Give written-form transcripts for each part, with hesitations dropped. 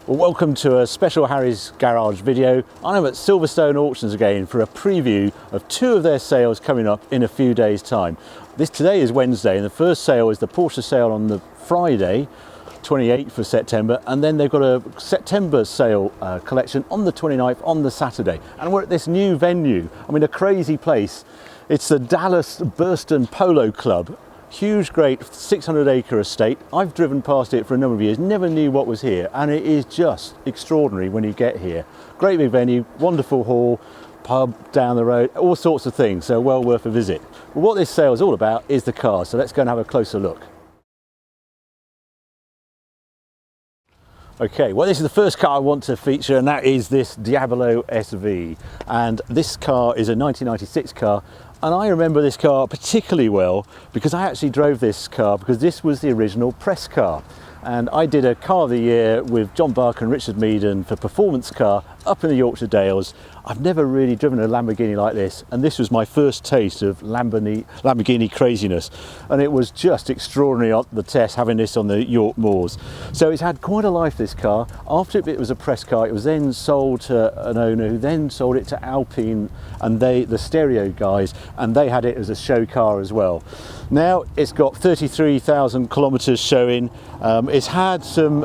Well, welcome to a special Harry's Garage video. I'm at Silverstone Auctions again for a preview of two of their sales coming up in a few days' time. Today is Wednesday, and the first sale is the Porsche sale on the Friday, 28th of September, and then they've got a September sale collection on the 29th on the Saturday. And we're at this new venue. I mean, a crazy place. It's the Dallas Burston Polo Club. Huge, great 600-acre estate. I've driven past it for a number of years, never knew what was here, and it is just extraordinary when you get here. Great big venue, wonderful hall, pub down the road, all sorts of things, so well worth a visit. But what this sale is all about is the cars, so let's go and have a closer look. Okay, well, this is the first car I want to feature, and that is this Diablo SV. And this car is a 1996 car, and I remember this car particularly well because I actually drove this car because this was the original press car. And I did a car of the year with John Barker and Richard Meaden for performance car up in the Yorkshire Dales. I've never really driven a Lamborghini like this, and this was my first taste of Lamborghini craziness, and it was just extraordinary on the test having this on the York moors. So it's had quite a life, this car. After it was a press car, it was then sold to an owner who then sold it to Alpine, and the stereo guys, and they had it as a show car as well. Now it's got 33,000 kilometres showing. It's had some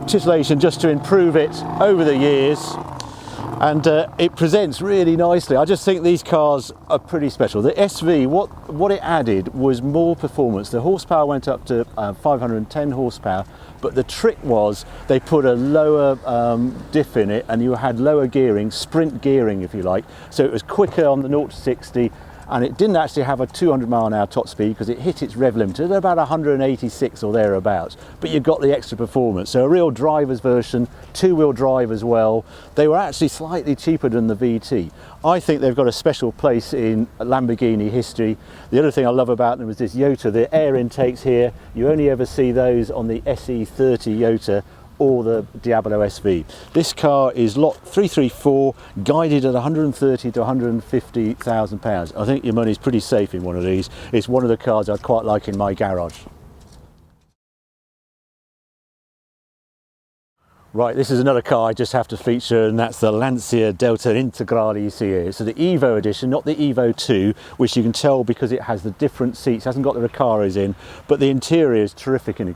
titillation just to improve it over the years, and it presents really nicely. I just think these cars are pretty special. The SV, what it added was more performance. The horsepower went up to 510 horsepower, but the trick was they put a lower diff in it, and you had lower gearing, sprint gearing if you like, so it was quicker on the 0 to 60. And it didn't actually have a 200-mile-an-hour top speed because it hit its rev limiter at about 186 or thereabouts, but you got the extra performance. So a real driver's version, two-wheel drive as well. They were actually slightly cheaper than the VT. I think they've got a special place in Lamborghini history. The other thing I love about them is this Yota, the air intakes here. You only ever see those on the SE30 Yota or the Diablo SV. This car is lot 334, guided at 130 to 150,000 pounds. I think your money's pretty safe in one of these. It's one of the cars I'd quite like in my garage. Right, this is another car I just have to feature, and that's the Lancia Delta Integrale you see here. So the Evo edition, not the Evo 2, which you can tell because it has the different seats, hasn't got the Recaros in, but the interior is terrific in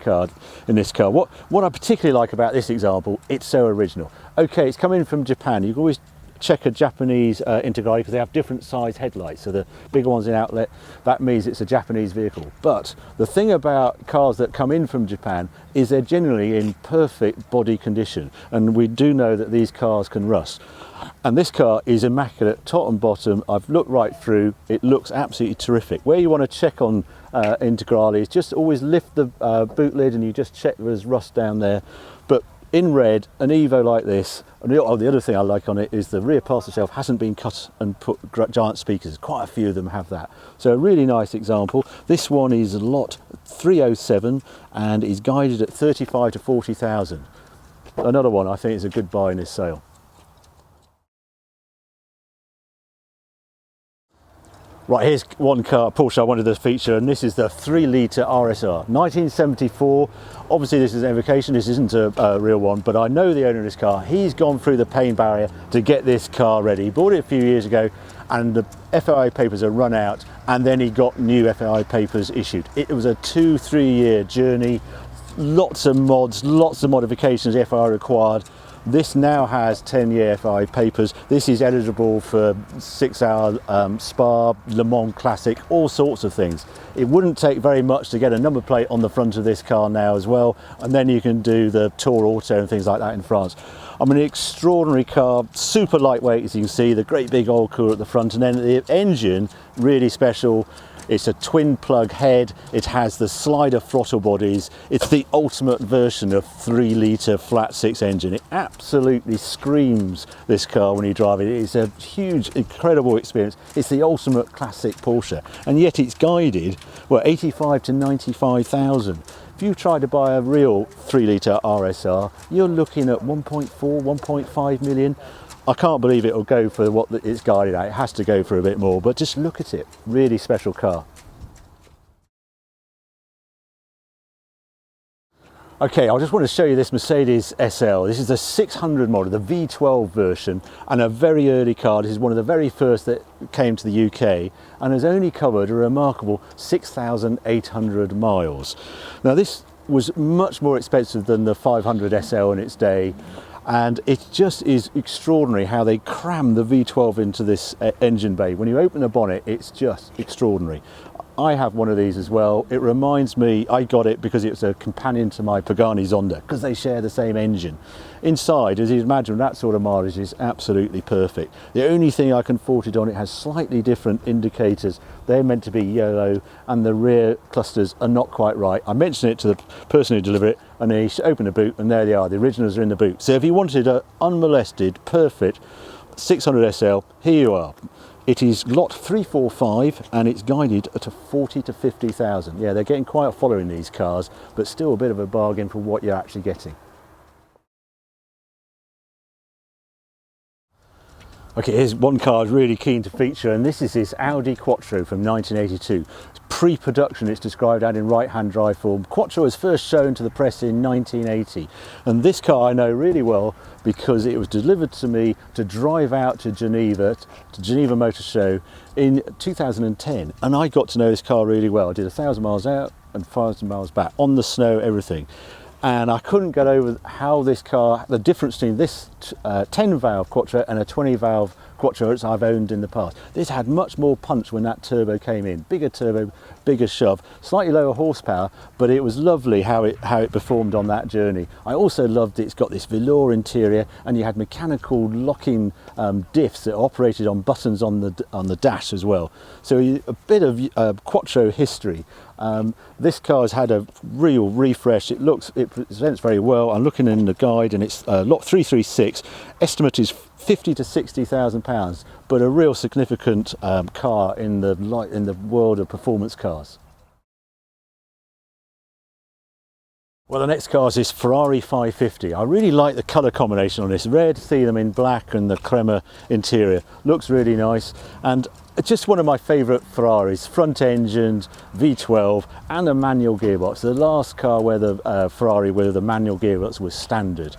this car. What I particularly like about this example, it's so original. Okay, it's coming from Japan. You can always check a Japanese Integrale because they have different size headlights, so the bigger ones in outlet, that means it's a Japanese vehicle. But the thing about cars that come in from Japan is they're generally in perfect body condition, and we do know that these cars can rust. And this car is immaculate top and bottom. I've looked right through, it looks absolutely terrific. Where you want to check on Integrale is just always lift the boot lid and you just check there's rust down there. But in red, an Evo like this, and the other thing I like on it is the rear parcel shelf hasn't been cut and put giant speakers. Quite a few of them have that. So a really nice example. This one is lot 307 and is guided at 35 to 40,000. Another one I think is a good buy in this sale. Right, here's one car, Porsche, I wanted to feature, and this is the 3-litre RSR, 1974. Obviously this is an evocation, this isn't a real one, but I know the owner of this car. He's gone through the pain barrier to get this car ready. He bought it a few years ago, and the FAI papers are run out, and then he got new FAI papers issued. It was a 2-3 year journey, lots of mods, lots of modifications the FAI required. This now has 10-year FAI papers. This is eligible for 6-hour Spa, Le Mans Classic, all sorts of things. It wouldn't take very much to get a number plate on the front of this car now as well, and then you can do the Tour Auto and things like that in France. I mean, an extraordinary car, super lightweight as you can see, the great big oil cooler at the front, and then the engine, really special. It's a twin plug head, it has the slider throttle bodies, it's the ultimate version of 3-litre flat 6 engine. It absolutely screams, this car, when you drive it. It's a huge, incredible experience. It's the ultimate classic Porsche, and yet it's guided, well, 85 to 95,000. If you try to buy a real 3-litre RSR, you're looking at 1.4, 1.5 million. I can't believe it'll go for what it's guided at. It has to go for a bit more, but just look at it. Really special car. Okay, I just want to show you this Mercedes SL. This is the 600 model, the V12 version, and a very early car. This is one of the very first that came to the UK and has only covered a remarkable 6,800 miles. Now this was much more expensive than the 500 SL in its day, and it just is extraordinary how they cram the V12 into this engine bay. When you open the bonnet, it's just extraordinary. I have one of these as well. It reminds me, I got it because it's a companion to my Pagani Zonda, because they share the same engine. Inside, as you'd imagine, that sort of mileage is absolutely perfect. The only thing I can fault it on, it has slightly different indicators. They're meant to be yellow and the rear clusters are not quite right. I mentioned it to the person who delivered it, and he opened the boot and there they are. The originals are in the boot. So if you wanted an unmolested, perfect 600 SL, here you are. It is lot 345 and it's guided at a 40 to 50,000. Yeah, they're getting quite a following, these cars, but still a bit of a bargain for what you're actually getting. Okay, here's one car I was really keen to feature, and this is this Audi Quattro from 1982. Pre-production, it's described out in right-hand drive form. Quattro was first shown to the press in 1980, and this car I know really well because it was delivered to me to drive out to Geneva Motor Show in 2010, and I got to know this car really well. I did 1,000 miles out and 1,000 miles back on the snow, everything. And I couldn't get over how this car, the difference between this 10 valve Quattro and a 20 valve Quattro which I've owned in the past. This had much more punch when that turbo came in. Bigger turbo, bigger shove, slightly lower horsepower, but it was lovely how it performed on that journey. I also loved it's got this velour interior, and you had mechanical locking diffs that operated on buttons on the dash as well. So a bit of Quattro history. This car has had a real refresh. It presents very well. I'm looking in the guide and it's lot 336. Estimate is 50 to 60,000 pounds, but a real significant car in the world of performance cars. Well, the next car is this Ferrari 550. I really like the colour combination on this. Red, see them in black, and the crema interior. Looks really nice, and it's just one of my favourite Ferraris. Front engined, V12, and a manual gearbox. The last car where the Ferrari with the manual gearbox was standard.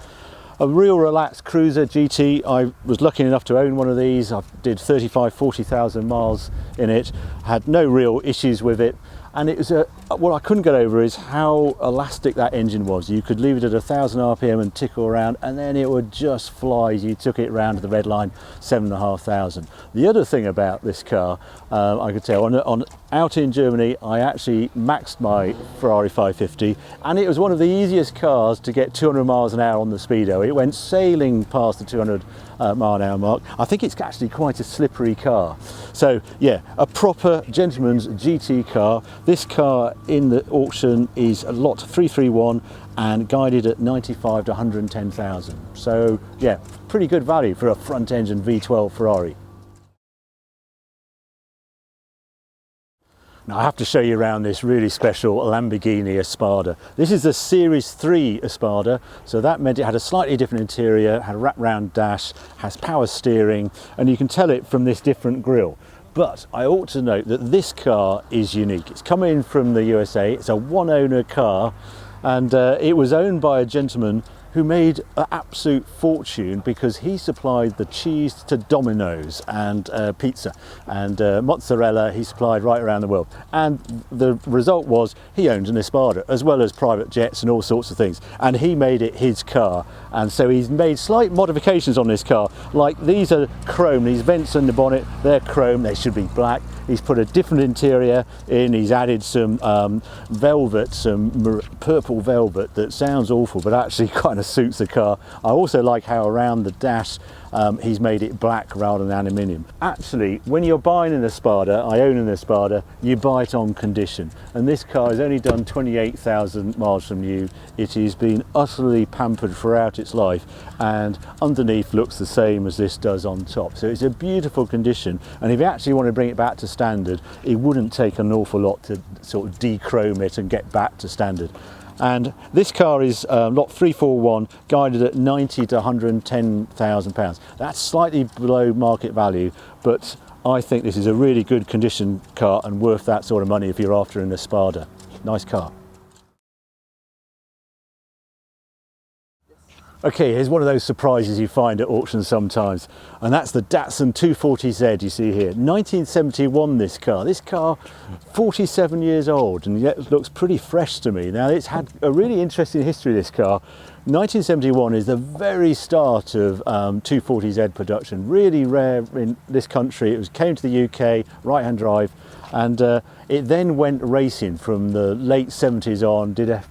A real relaxed cruiser GT. I was lucky enough to own one of these. I did 40,000 miles in it. Had no real issues with it. And it was what I couldn't get over is how elastic that engine was. You could leave it at 1,000 RPM and tickle around, and then it would just fly. You took it round to the red line, 7,500. The other thing about this car, I could tell, out in Germany, I actually maxed my Ferrari 550, and it was one of the easiest cars to get 200 miles an hour on the speedo. It went sailing past the 200 mile an hour mark. I think it's actually quite a slippery car. So yeah, a proper gentleman's GT car. This car in the auction is a lot 331 and guided at 95 to 110,000. So yeah, pretty good value for a front engine V12 Ferrari. Now I have to show you around this really special Lamborghini Espada. This is the Series 3 Espada, so that meant it had a slightly different interior, had a wrap-round dash, has power steering, and you can tell it from this different grille. But I ought to note that this car is unique. It's come in from the USA, it's a one-owner car, and it was owned by a gentleman who made an absolute fortune because he supplied the cheese to Domino's and pizza, and mozzarella he supplied right around the world. And the result was he owned an Espada as well as private jets and all sorts of things, and he made it his car. And so he's made slight modifications on this car, like these are chrome, these vents in the bonnet, they're chrome, they should be black. He's put a different interior in, he's added some velvet, some purple velvet that sounds awful but actually kind of suits the car. I also like how around the dash he's made it black rather than aluminium. Actually, when you're buying an Espada, I own an Espada, you buy it on condition, and this car has only done 28,000 miles from new. It has been utterly pampered throughout its life, and underneath looks the same as this does on top. So it's a beautiful condition, and if you actually want to bring it back to standard, it wouldn't take an awful lot to sort of dechrome it and get back to standard. And this car is lot 341, guided at 90 to 110,000 pounds. That's slightly below market value, but I think this is a really good condition car and worth that sort of money if you're after an Espada. Nice car. Okay, here's one of those surprises you find at auctions sometimes, and that's the Datsun 240Z you see here. 1971 this car. This car, 47 years old, and yet looks pretty fresh to me. Now, it's had a really interesting history, this car. 1971 is the very start of 240Z production. Really rare in this country. It came to the UK, right-hand drive, and it then went racing from the late 70s on, did a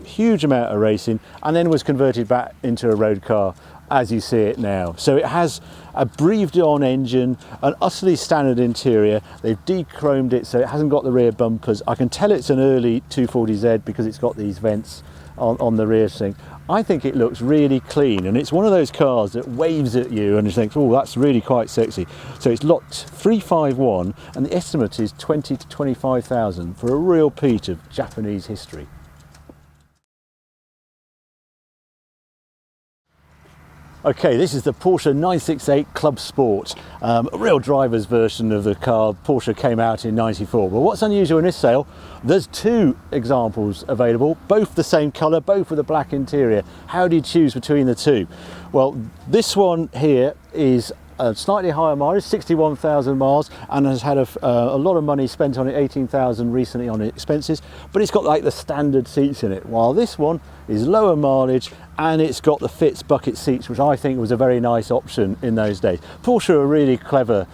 huge amount of racing, and then was converted back into a road car as you see it now. So it has a breathed on engine, an utterly standard interior. They've de-chromed it so it hasn't got the rear bumpers. I can tell it's an early 240Z because it's got these vents on the rear thing. I think it looks really clean, and it's one of those cars that waves at you and you think, oh, that's really quite sexy. So it's lot 351 and the estimate is 20 to 25,000 for a real peach of Japanese history. Okay, this is the Porsche 968 Club Sport, a real driver's version of the car. Porsche came out in '94. But what's unusual in this sale, there's two examples available, both the same colour, both with a black interior. How do you choose between the two? Well, this one here is a slightly higher mileage, 61,000 miles, and has had a lot of money spent on it, 18,000 recently on expenses, but it's got like the standard seats in it, while this one is lower mileage and it's got the Fitz bucket seats, which I think was a very nice option in those days. Porsche are really clever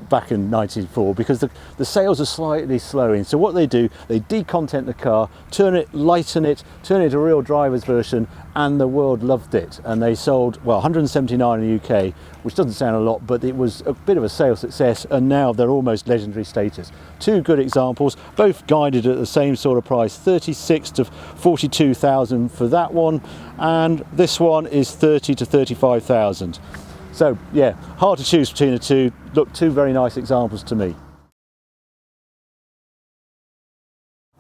back in '94 because the sales are slightly slowing. So what they do, they decontent the car, turn it, lighten it, turn it a real driver's version, and the world loved it. And they sold, well, 179 in the UK, which doesn't sound a lot, but it was a bit of a sales success, and now they're almost legendary status. Two good examples, both guided at the same sort of price, 36 to 42,000 for that one, and this one is 30 to 35,000. So yeah, hard to choose between the two. Look, two very nice examples to me.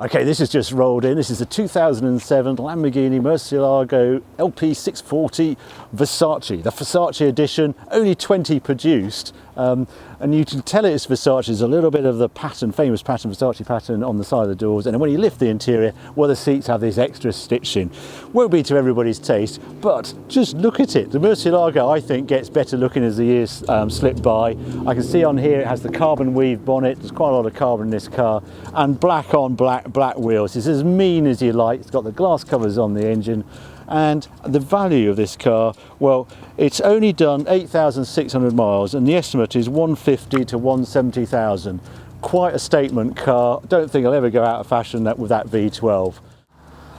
Okay, this has just rolled in. This is a 2007 Lamborghini Murcielago LP640 Versace, the Versace edition, only 20 produced. And you can tell it's Versace. There's a little bit of the pattern, famous pattern, Versace pattern on the side of the doors. And when you lift the interior, well, the seats have this extra stitching. Won't be to everybody's taste, but just look at it. The Murcielago, I think, gets better looking as the years slip by. I can see on here it has the carbon weave bonnet. There's quite a lot of carbon in this car. And black on black wheels. It's as mean as you like. It's got the glass covers on the engine. And the value of this car, well, it's only done 8,600 miles and the estimate is 150 to 170,000. Quite a statement car. Don't think I'll ever go out of fashion with that V12.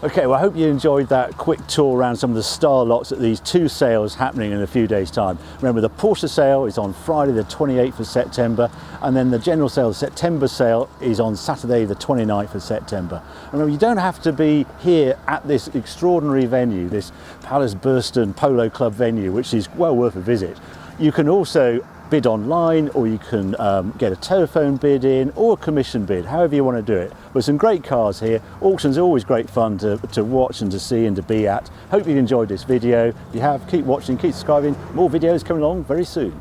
Okay, well, I hope you enjoyed that quick tour around some of the star lots at these two sales happening in a few days' time. Remember, the Porsche sale is on Friday the 28th of September, and then the general sale, the September sale, is on Saturday the 29th of September. Remember, you don't have to be here at this extraordinary venue, this Palace Burston Polo Club venue, which is well worth a visit. You can also bid online, or you can get a telephone bid in, or a commission bid, however you want to do it. There's some great cars here. Auctions are always great fun to watch and to see and to be at. Hope you enjoyed this video. If you have, keep watching, keep subscribing. More videos coming along very soon.